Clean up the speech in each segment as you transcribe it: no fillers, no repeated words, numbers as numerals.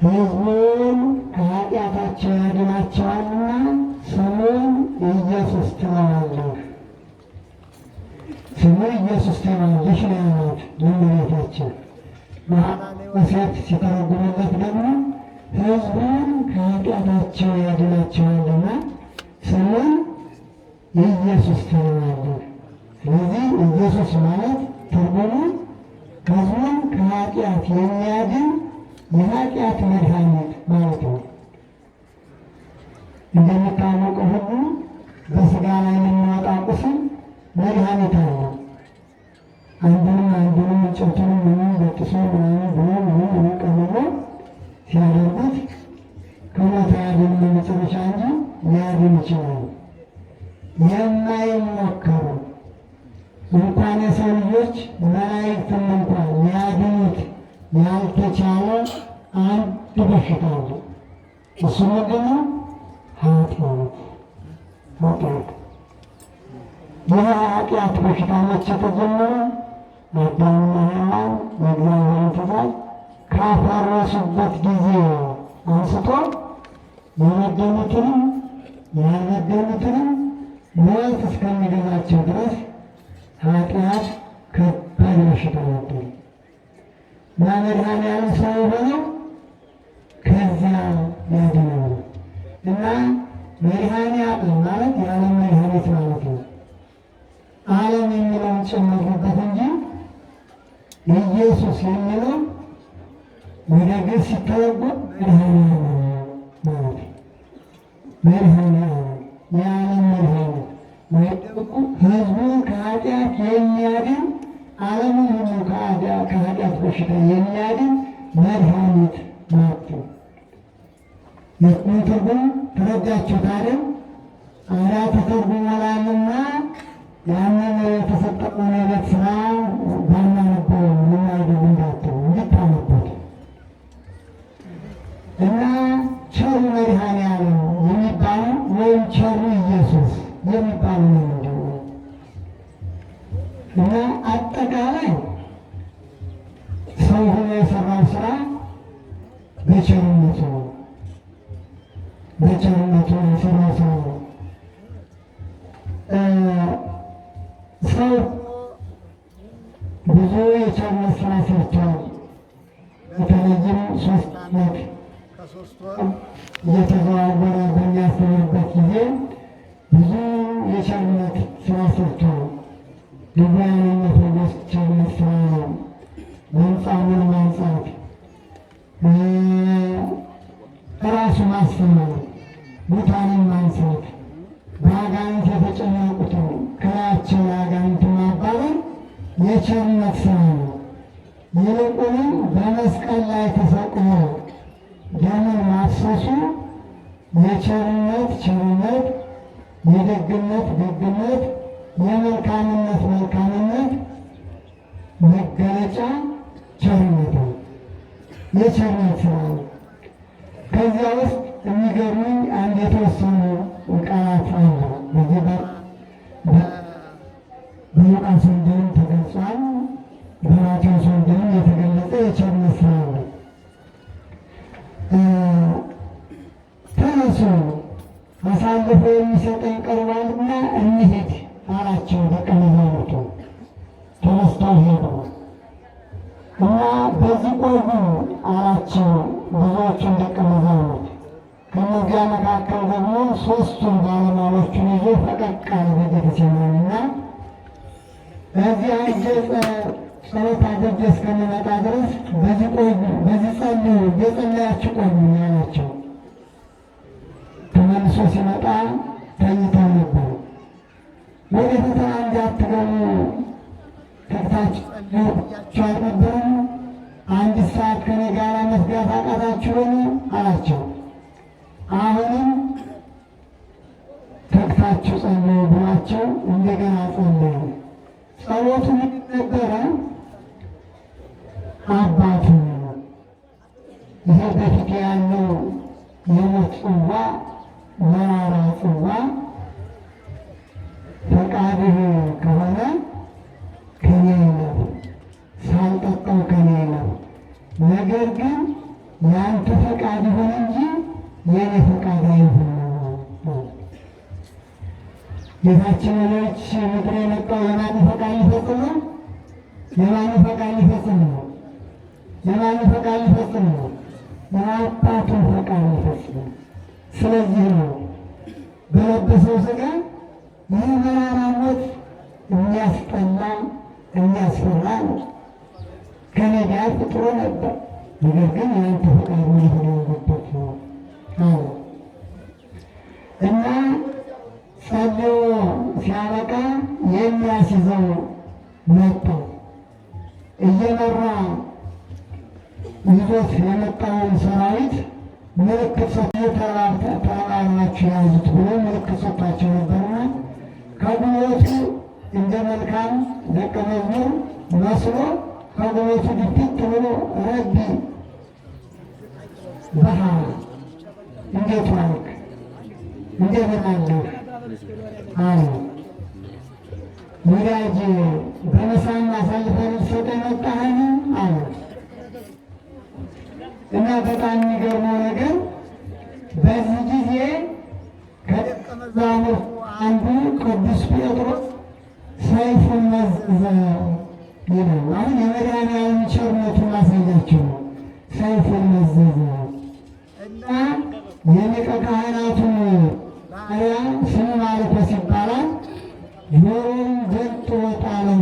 ሕዝቡን ከኃጢአታቸው ያድናቸዋልና ስሙን ኢየሱስ ትለዋለህ። ስሙ ኢየሱስ ትለዋለሽ ነው ያላት ለእመቤታችን። ዮሴፍ ሲተረጉምለት ደግሞ ሕዝቡን ከኃጢአታቸው ያድናቸዋልና ስሙን ኢየሱስ ትለዋለህ። ስለዚህ ኢየሱስ ማለት ትርጉሙ ሕዝቡን ከኃጢአት የሚያድን የኃጢአት መድኃኒት ማለት ነው። እንደሚታወቀው ሁሉ በሥጋ ላይ የሚወጣ ቁስል መድኃኒት አለው። አንዱንም እንጨቱንም ምንም በጥሶ ምናምን ቀምሞ ሲያደርጉት ከሞት አያድንም መጨረሻ እንጂ ሊያድን ይችላል። የማይሞከሩ እንኳን የሰው ልጆች መላእክትም እንኳን ሊያድኑት ያልተቻለ አንድ በሽታ አለ። እሱ ምንድን ነው? ኃጢአት። ይህ ኃጢአት በሽታ መቼ ተጀመረ? አዳምና ሔዋን የእግዚአብሔርን ትእዛዝ ካፈረሱበት ጊዜ አንስቶ የበደሉትንም ያልበደሉትንም ሞት እስከሚገዛቸው ድረስ ኃጢአት ከባድ በሽታ ነበር። መድኃኔዓለም ሰው የሆነው ከዚያ ያድነው እና መድኃኔዓለም ማለት የዓለም መድኃኒት ማለት ነው። ዓለም የሚለውን ጨመርበት እንጂ ኢየሱስ የሚለው ወደ ግዕዝ ሲተረጎም መድኃኔዓለም ማለት ነው። መድኃኔዓለም የዓለም መድኃኒት ወይም ደግሞ ሕዝቡን ከኃጢአት የሚያድን ዓለምን ሁሉ ከኃጢአት በሽታ የሚያድን መድኃኒት ናቸው። የቁም ትርጉም ተረዳችሁት አይደል? አራት ተርጉመናልና ያንን የተሰጠውን የቤት ስራ ባናነበው ምን አይደል እንዳትሉ እንድታነቡት እና ቸሩ መድኃኔዓለም የሚባለው ወይም ቸሩ ኢየሱስ የሚባለው ነው ምንድን ነው? እና አጠቃላይ ሰው ሆኖ የሰራው ስራ በቸርነቱ ነው። በቸርነቱ የሰራው ስራ ነው። ሰው ብዙ የቸርነት ስራ ሰርቷል። በተለይም 3 ዓመት ከ3 ወር እየተዘዋወረ በሚያስተምርበት ጊዜ ብዙ የቸርነት ስራ ሰርቷል። ድውያንን መፈወስ ቸርነት ስራ ነው። ለምጻምን ማንጻት፣ ራሱ ማስተማር፣ ሙታንን ማንሳት፣ በአጋንንት የተጨነቁትን ከላያቸው አጋንንት ማባረር የቸርነት ስራ ነው። ይልቁንም በመስቀል ላይ ተሰቅሎ ደምን ማፍሰሱ የቸርነት ቸርነት፣ የደግነት ደግነት፣ የመልካምነት መልካምነት መገለጫ ቸርነት ነው። የቸርነት ስራ ነው። ከዚያ ውስጥ የሚገርሙኝ አንድ የተወሰኑ ቃላት አሉ። በዚህ በሉቃስ ወንጌልም ተገልጿል፣ በማቴዎስ ወንጌልም የተገለጸ የቸርነት ስራ ነው። ተነሱ አሳልፎ የሚሰጠኝ ቀርቧልና እንሂድ አላቸው ደቀ መዛሙርቱ። ተነስተው ሄዱ እና በዚህ ቆዩ አላቸው ብዙዎቹን ደቀ መዛሙርት። ከእነዚያ መካከል ደግሞ 3ቱን ባለሟሎቹን ይዞ ፈቀቅ አለ በጌቴሴማኒና በዚያ ሄጄ ጸሎት አድርጌ እስከምመጣ ድረስ በዚህ ቆዩ፣ በዚህ ጸልዩ፣ እየጸለያችሁ ቆዩ አላቸው። ተመልሶ ሲመጣ ተኝተው ነበር። ወደ ፈተና እንዳትገቡ ተግታችሁ ጸልዩ ብያችሁ አልነበረም? 1 ሰዓት ከኔ ጋር መስጋት አቃታችሁን አላቸው። አሁንም ተግታችሁ ጸልዩ ብሏቸው እንደገና ጸለዩ። ጸሎቱ ምን ነበረ? አባቱ ይሄ በፊት ያለው የሞት ጽዋ መራራ ጽዋ ፈቃድህ ከሆነ ከኔ ነው፣ ሳልጠጣው ከኔ ነው። ነገር ግን የአንተ ፈቃድ ይሁን እንጂ የኔ ፈቃድ አይሁን። ጌታችን ልጅ ምድር የመጣው የማን ፈቃድ ሊፈጽም ነው? የማን ፈቃድ ሊፈጽም ነው? የማን ፈቃድ ሊፈጽም ነው? የአባቱን ፈቃድ ሊፈጽም ነው። ስለዚህ ነው በለበሰው ሥጋ ይህ መራራ ሞት የሚያስጠላ የሚያስፈራ ነው። ከኔ ጋር ጥሩ ነበር፣ ነገር ግን የአንተ ፈቃድ ሊሆን ያለበት ነው እና ጸልዮ ሲያበቃ የሚያስይዘው መጣ። እየመራ ይዞት የመጣውን ሰራዊት ምልክት ተባብራችሁ ያዙት ብሎ ምልክት ሰጥቷቸው ነበርና ከጉልበቱ እንደ መልካም ደቀ መዝሙር መስሎ ከጉልበቱ ድፍት ብሎ ረቢ በሃ እንዴት ዋልክ? እንደምን አለህ? አለ። ወዳጅ በምሳም አሳልፈን ልትሰጠኝ መጣህን? አለ። እና በጣም የሚገርመው ነገር በዚህ ጊዜ ከደቀ መዛሙርቱ አንዱ ቅዱስ ጴጥሮስ ሰይፉን መዘዘ ይላል። አሁን የመድኃኒዓለም ቸርነቱን ማሳያቸው ነው። ሰይፉን መዘዘ እና የሊቀ ካህናቱን ባሪያ ስሙ ማርቆስ ይባላል። ጆሮውን ገልጦ ጣለው።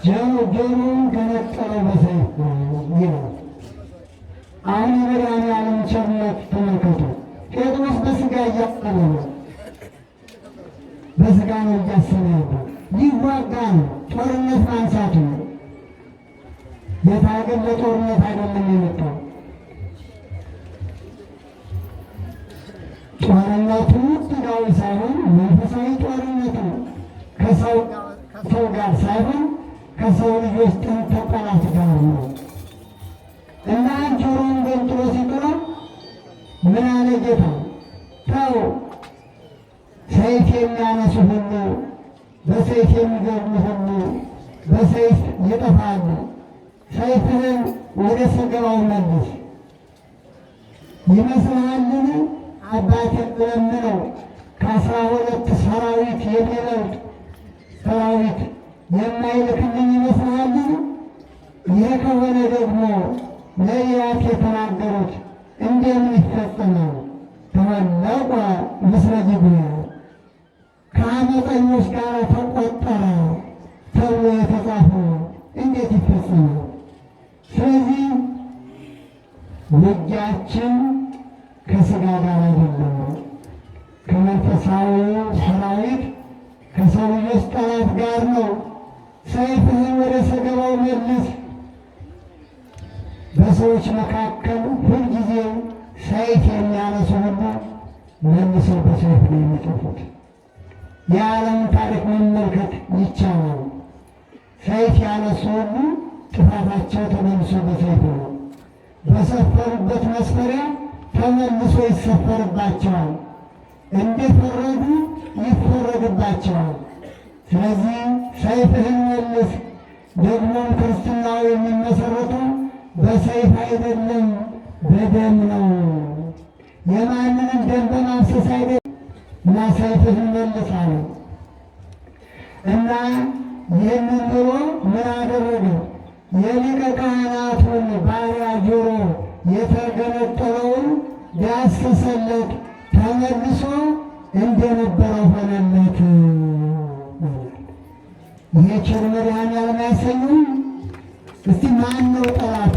ጆሮውን ገነጠለው በሰይፍ ይላል። አሁን የመድኃኒዓለም ቸርነት ተመልከቱ። ጴጥሮስ በሥጋ እያሰበ ነው። በሥጋ ነው እያሰበ ያለው። ሊዋጋ ነው። ጦርነት ማንሳቱ ነው። ጌታ ግን ለጦርነት አይደለም የመጣው። ጦርነቱ ሥጋዊ ሳይሆን መንፈሳዊ ጦርነት ነው። ከሰው ጋር ሳይሆን ከሰው ልጆች ጥንተ ጠላት ጋር ነው እና ጆሮውን ገንጥሎ ሲጥለው ምን አለ ጌታ? ተው፣ ሰይፍ የሚያነሱ ሁሉ በሰይፍ የሚገርሙ ሁሉ በሰይፍ ይጠፋሉ። ሰይፍህን ወደ ሰገባው መልስ። ይመስልሃልን አባቴ ለምነው ከ12 ሰራዊት የሚበልጥ ሰራዊት የማይልክልኝ ይመስልሃልን? ይህ ከሆነ ደግሞ ነቢያት የተናገሩት እንደምን ይፈጸማል? ተመለቀ ምስለ ጅቡያ ከአመፀኞች ጋር ተቆጠረ ተብሎ የተጻፈው እንዴት ይፈጸማል? ስለዚህ ውጊያችን ከሥጋ ጋር አይደለም፣ ከመንፈሳዊ ሰራዊት ከሰው ልጆች ጠላት ጋር ነው። ሰይፍህን ወደ ሰገባው መልስ። በሰዎች መካከል ሁልጊዜ ሰይፍ የሚያነሱ ሁሉ መልሰው በሰይፍ ነው የሚጠፉት። የዓለምን ታሪክ መመልከት ይቻላል። ሰይፍ ያነሱ ሁሉ ጥፋታቸው ተመልሶ በሰይፍ ነው። በሰፈሩበት መስፈሪያ ተመልሶ ይሰፈርባቸዋል። እንደፈረዱ ይፈረድባቸዋል። ስለዚህ ሰይፍህን መልስ። ደግሞም ክርስትናው የሚመሰረተው በሰይፍ አይደለም፣ በደም ነው። የማንንም ደም በማፍሰስ አይደለም እና ሰይፍህን መልስ አለ እና ይህንን ብሎ ምን አደረገ? የሊቀ ካህናቱን ባሪያ ጆሮ የተገነጠለውን ዳሰሰለት፣ ተመልሶ እንደነበረ ሆነለት። ይሄ ቸር መድኃኒዓለም አያሰኝም? እስቲ ማን ነው ጠላቱ?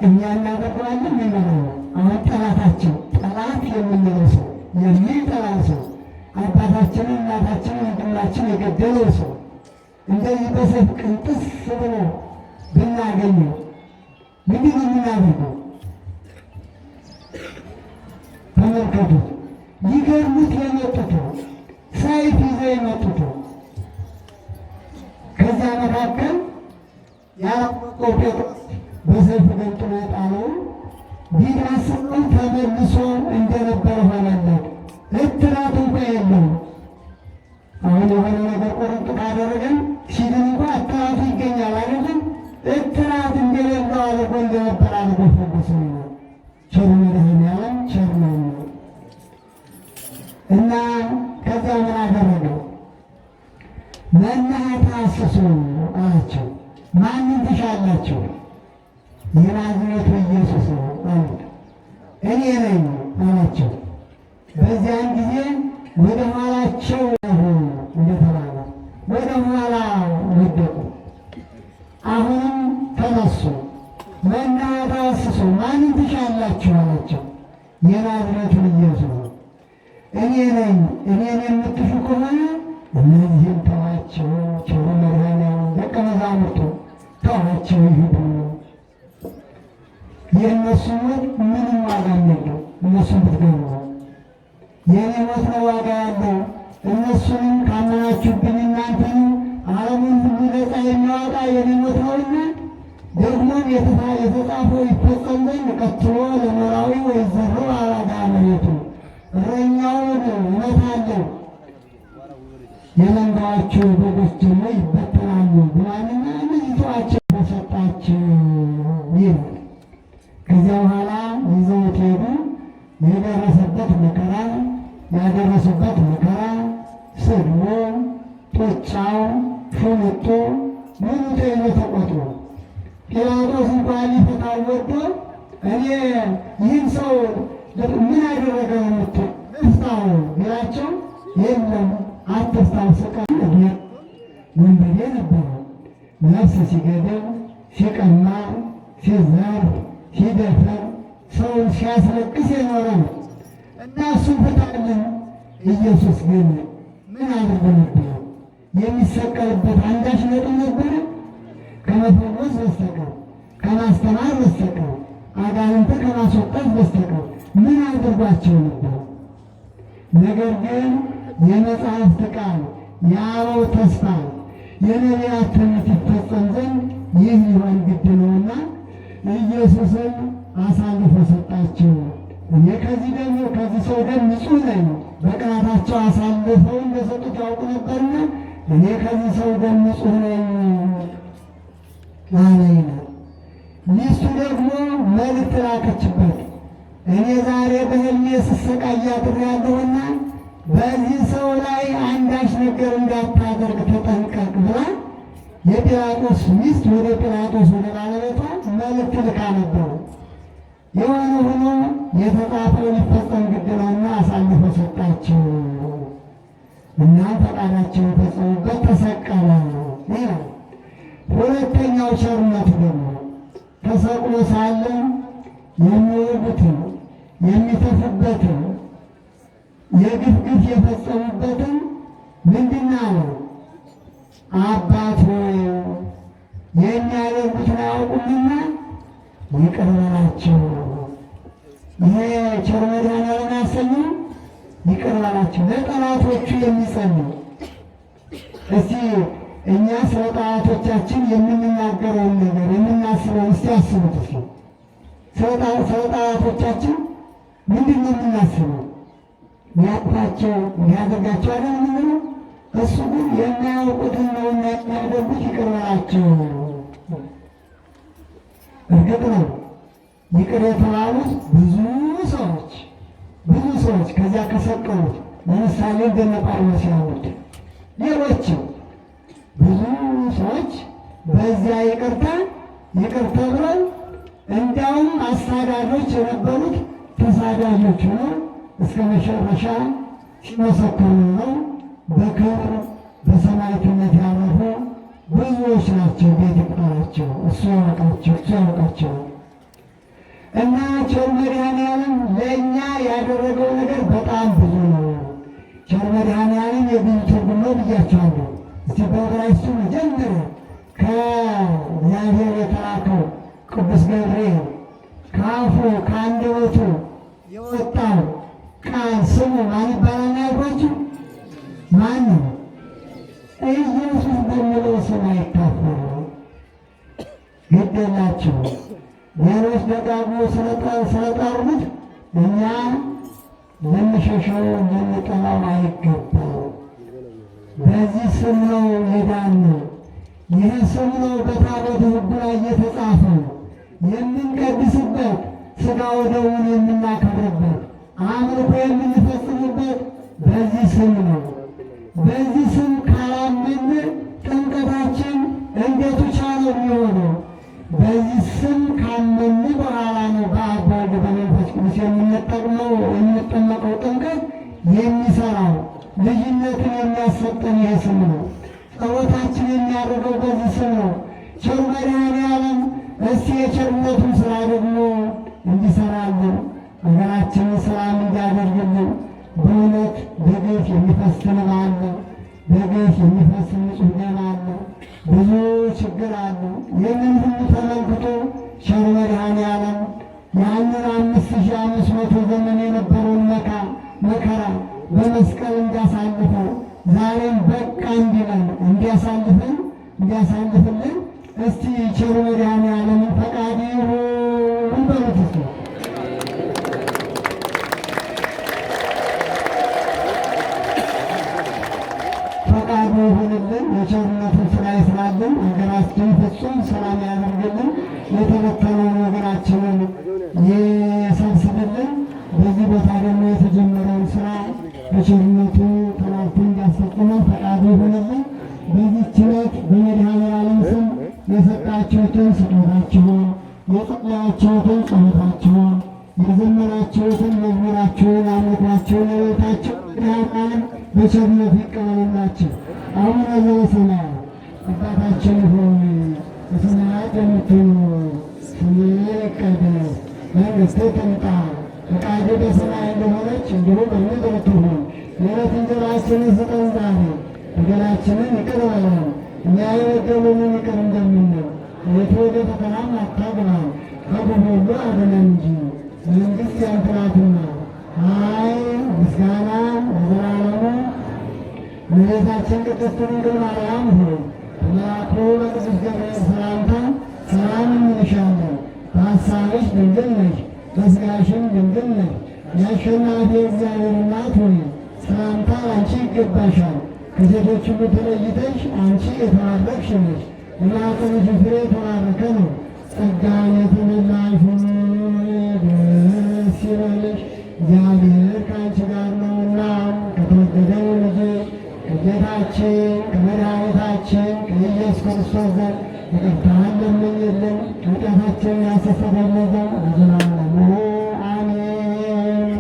እኛ እናደርገዋለን የሚለው አሁን ጠላታችን ጠላት የምንለው ሰው የሚጠላው ሰው አባታችንን እናታችንን ወንድማችን የገደለው ሰው እንደዚህ በሰይፍ ቅንጥስ ብሎ ብናገኘው ምንድን ነው የምናደርገው? ተመልከቱት። ሊገድሉት የመጡት ሰይፍ ይዘው የመጡት ከዚያ መካከል ያላወቀው ጴጥሮስ በሰይፍ ገንጥሎ የጣለው ቢዳስሰው ተመልሶ እንደነበረ ሆነለት። እትራት እንኳ የሆነ ነገር ቁርጥ ካደረገን ሲድን እንኳ እትራቱ ይገኛል አይደለም? እትራት እንደሌለው አድርጎ እንደነበር አድርጎ ፈወሰ ነው። ቸሩ መድኃኔዓለም ቸር ነው እና ከዚያ ምን አደረገው? መናህ ተሐሰሱ አላቸው። ማንን ትሻላችሁ? የናዝሬቱ ኢየሱስ ነው አሉት። እኔ ነኝ አላቸው። በዚያን ጊዜ ወደ ኋላቸው እንደተባለ ወደ ኋላ ወደቁ። አሁንም ተነሱ። መናህ ተሐሰሱ ማንን ትሻላችሁ አላቸው። የናዝሬቱን ኢየሱስ እኔ ነኝ። እኔን የምትሹ ከሆነ እነዚህም ተዋቸው። ቸሩ መድኃኔዓለም ደቀ መዛሙርቱ ተዋቸው ይሂዱ። የእነሱ ሞት ምንም ዋጋ የለው። እነሱን ብትገሉ የእኔ ሞት ነው ዋጋ ያለው። እነሱንም ካመናችሁብኝ እናንተንም ዓለሙን ሁሉ ነፃ የሚያወጣ የእኔ ሞት ነውና ደግሞም የተጻፈው ይፈጸም ዘንድ ቀጥሎ ለኖላዊ ወይዘሮ አራዳ መሬቱ እረኛውን እመታለሁ የመንጋዎቹ በጎች ደግሞ ይበተናሉ ብሏልና እነዚህ ተዋቸው ተሰጣቸው ይላል። ከዚያ በኋላ ይዘውት ሄዱ። የደረሰበት መከራ ያደረሱበት መከራ ስድቡ፣ ጡጫው፣ ሹምጡ ምኑ ተይዞ ተቆጥሮ ጲላጦስ እንኳን ሊፈታው ወዶ እኔ ይህን ሰው ምን አደረገ የምትል እፍታው ቢላቸው የለም አትፍታው ስቀል ወንበዴ ነበረ። ነፍስ ሲገድል፣ ሲቀማ፣ ሲዘር፣ ሲደፍር ሰውን ሲያስለቅስ የኖረ ነው እና እሱን ፍታልን። ኢየሱስ ግን ምን አድርጎ ነበረ? የሚሰቀልበት አንዳች ነጥብ ነበረ? ከመፈወስ በስተቀር ከማስተማር በስተቀር አጋንንት ከማስወጣት በስተቀር ምን አድርጓቸው ነበር? ነገር ግን የመጽሐፍት ቃል የአበው ተስፋ የነቢያት ትንቢት ይፈጸም ዘንድ ይህ ሊሆን ግድ ነውና ኢየሱስን አሳልፎ ሰጣቸው። እኔ ከዚህ ሰው ደም ንጹሕ ነኝ፣ በቅናታቸው አሳልፈው እንደሰጡት ያውቁ ነበርና እኔ ከዚህ ሰው ደም ንጹሕ ነኝ አለኝ። ሚስቱ ደግሞ መልእክት ላከችበት። እኔ ዛሬ በሕልሜ ስሰቃይ አድሬያለሁና በዚህ ሰው ላይ አንዳች ነገር እንዳታደርግ ተጠንቀቅ ብላ የጲላጦስ ሚስት ወደ ጲላጦስ ወደ ባለቤቷ መልእክት ልካ ነበሩ። የሆነ ሆኖ የተጻፈው ሊፈጸም ግድ ነውና አሳልፎ ሰጣቸው እና ፈቃዳቸውን ፈጸሙበት፣ ተሰቀለ ይላል። ሁለተኛው ቸርነቱ ደግሞ ተሰቅሎ ሳለ የሚወጉትን የሚተፉበትን የግፍ ግፍ የፈጸሙበትን ምንድን ነው? አባት ሆይ የሚያደርጉትን አያውቁምና ይቅር በላቸው። ይሄ ቸር መድኃኔዓለም ያሰኘው ይቅር በላቸው። ለጠላቶቹ የሚጸልይ እስቲ እኛ ስለ ጠላቶቻችን የምንናገረውን ነገር የምናስበውን እስቲ አስቡት። እስኪ ስለ ጠላቶቻችን ምንድን ነው የምናስበው? ሊያጥፋቸው ሊያደርጋቸው አይደል የምንለው? እሱ ግን የማያውቁትን ነውና የሚያደርጉት ይቅር በላቸው። እርግጥ ነው ይቅር የተባሉት ብዙ ሰዎች ከዚያ ከሰቀሉት ለምሳሌ እንደነ ጳውሎስ ያሉት ሌሎችም ብዙ ሰዎች በዚያ ይቅር ተብለው እንዲያውም አሳዳጆች የነበሩት ተሳዳጆች ሆነው እስከ መጨረሻ ሲመሰክሩ ነው በክብር በሰማዕትነት ያረፉ ብዙዎች ናቸው። ቤት ይቁጠራቸው፣ እሱ ያውቃቸው እና ቸር መድኃኔዓለም ለእኛ ያደረገው ነገር በጣም ብዙ ነው። ቸር መድኃኔዓለም የብዙ ትርጉም ነው ብያቸዋለሁ። እስቲ በዕብራይስጡ መጀመሪያ ከእግዚአብሔር የተላከው ቅዱስ ገብርኤል ከአፉ ከአንደበቱ የወጣው ቃል ስሙ ማን ይባላል ያልኳችሁ? ማን ነው? ኢየሱስ በሚለው ስም አይታፈሩ። ግድ የላችሁ ሌሎች ደጋግሞ ስለጠሩት እኛ ልንሸሸው ልንጠላው አይገባው። ስም ነው የዳነው። ይህ ስም ነው በታቦተ ሕጉ ላይ የተጻፈው የምንቀድስበት፣ ሥጋ ወደሙን የምናከብርበት፣ አምልኮ የምንፈጽምበት በዚህ ስም ነው። በዚህ ስም ካላመን ጥምቀታችን እንዴት ቻለው የሚሆነው? በዚህ ስም ካመን በኋላ ነው በአብ በወልድ በመንፈስ ቅዱስ የምንጠመቀው ጥምቀት የሚሰራው ልጅነትን የሚያሰጠን ይህ ስም ነው። ጸሎታችን የሚያደርገው በዚህ ስም ነው። ቸሩ መድኃኔዓለም እስቲ የቸርነቱን ስራ ደግሞ እንዲሰራልን ሀገራችንን ሰላም እንዲያደርግልን በእውነት በግፍ የሚፈስ እንባ አለ፣ በግፍ የሚፈስ ንጹሕ ደም አለ፣ ብዙ ችግር አለ። ይህንን ሁሉ ተመልክቶ ቸሩ መድኃኔዓለም ያንን 5500 ዘመን የነበረውን መከራ በመስቀል እንዲያሳልፈው ዛሬም በቃ እንዲለን እንዲያሳልፍልን እስቲ ቸሩ መድኃኔዓለምን ፈቃድ ይሁን በሉት እስቲ። ፈቃዱ ይሁንልን። የቸርነቱን ስራ ይስራልን። ሀገራችንን ፍጹም ሰላም ያደርግልን። የተበተነውን ወገናችንን ይሰብስብልን። በዚህ ቦታ ደግሞ የተጀመረውን ስራ በቸርነቱ ተላልፎ እንዲያስፈጽመን ፈቃዱ ይሁንልን። በዚህች ዕለት በመድኃኔዓለም ስም የሰጣችሁትን ስጦታችሁን፣ የጸለያችሁትን ጸሎታችሁን፣ የዘመራችሁትን መዝሙራችሁን፣ አምልኳችሁን፣ የቤታችሁ መድኃኔዓለም በቸርነቱ ይቀበሉላችሁ። አቡነ ዘበሰማያት አባታችን ሆይ በሰማያት የምትኖር ስምህ ይቀደስ፣ መንግሥትህ ትምጣ፣ ፈቃድህ በሰማይ እንደሆነች እንዲሁ በምድር ትሁን። የዕለት እንጀራችንን ስጠን ዛሬ፣ በደላችንን ይቅር በለን እኛ የበደሉንን ይቅር እንደምንል፣ አቤቱ ወደ ፈተናም አታግባን ከክፉ ሁሉ አድነን እንጂ መንግሥት ያንተ ናትና ኃይል፣ ምስጋና ለዘላለሙ። እመቤታችን ቅድስት ድንግል ማርያም ሆይ በመልአኩ በቅዱስ ገብርኤል ሰላምታ ሰላም እንልሻለን። በሐሳብሽ ድንግል ነሽ፣ በሥጋሽም ድንግል ነሽ። የአሸናፊ እግዚአብሔር እናት ሆይ ሰላምታ አንቺ ይገባሻል። ከሴቶች ሁሉ ተለይተሽ አንቺ የተባረክሽ ነሽ፣ የማኅፀንሽ ፍሬ የተባረከ ነው። ጸጋን የተመላሽ ሆይ ደስ ይበልሽ፣ እግዚአብሔር ከአንቺ ጋር ነውና ከተወደደው ልጅሽ ከጌታችን ከመድኃኒታችን ከኢየሱስ ክርስቶስ ዘንድ ይቅርታን ለምኝልን ኃጢአታችንን ያስተሰርይልን ዘንድ ለዘላለሙ አሜን።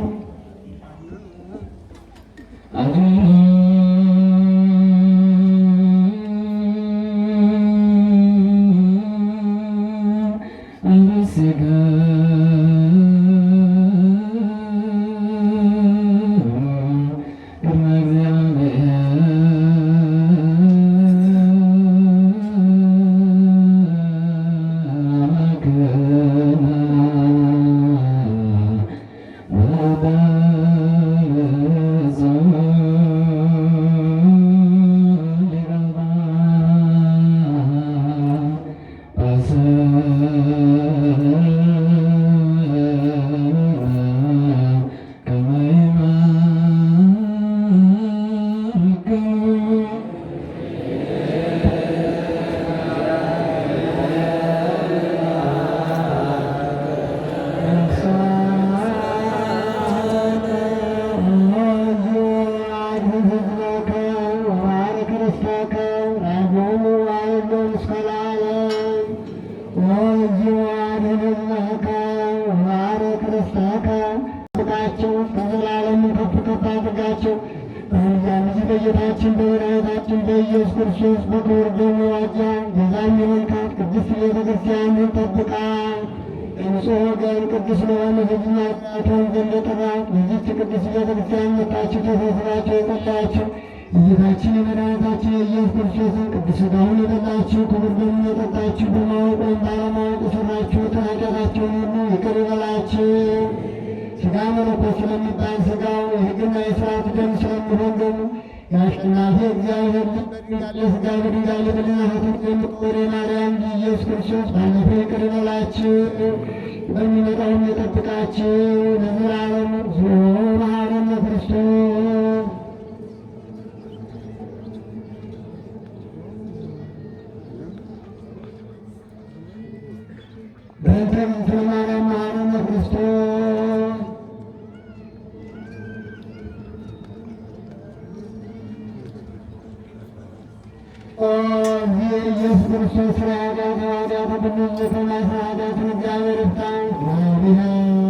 በጌታችን በመድኃኒታችን በኢየሱስ ክርስቶስ በክቡር ደሙ ዋጃ የዛን የመልካት ቅድስት ቤተ ክርስቲያንን ጠብቃ ንጹሕ ወገን ቅዱስ ለሆነ ሕዝብ ያቃተውን ዘንድ ጠራት። በዚች ቅድስት ቤተ ክርስቲያን መጣችሁ ተሰብስባችሁ የጠጣችሁ የጌታችን የመድኃኒታችን የኢየሱስ ክርስቶስን ቅዱስ ሥጋውን የበላችሁ ክቡር ደሙን የጠጣችሁ በማወቅ ወይም ባለማወቅ የሠራችሁትን ኃጢአታችሁን ሁሉ ይቅር ይበላችሁ። ሥጋ መለኮት ስለሚባል ሥጋው የሕግና የሥርዓት ደም ስለሚሆን ደሙ የአሸናፊ እግዚአብሔር ልጅ ሥጋ በድንጋሌ በድናፈትን የምትኖር የማርያም ልጅ ኢየሱስ ክርስቶስ ባለፈው ይቅር ይበላችሁ፣ በሚመጣውም የጠብቃችሁ ለዘላለሙ ዞ መሐረነ ክርስቶስ በእንተ እግዝእትነ ማርያም መሐረነ ክርስቶስ ኢየሱስ ክርስቶስ ስራ ኃጢአት ኃጢአት ሁሉ የተማስራ ኃጢአትን እግዚአብሔር ይፍታ።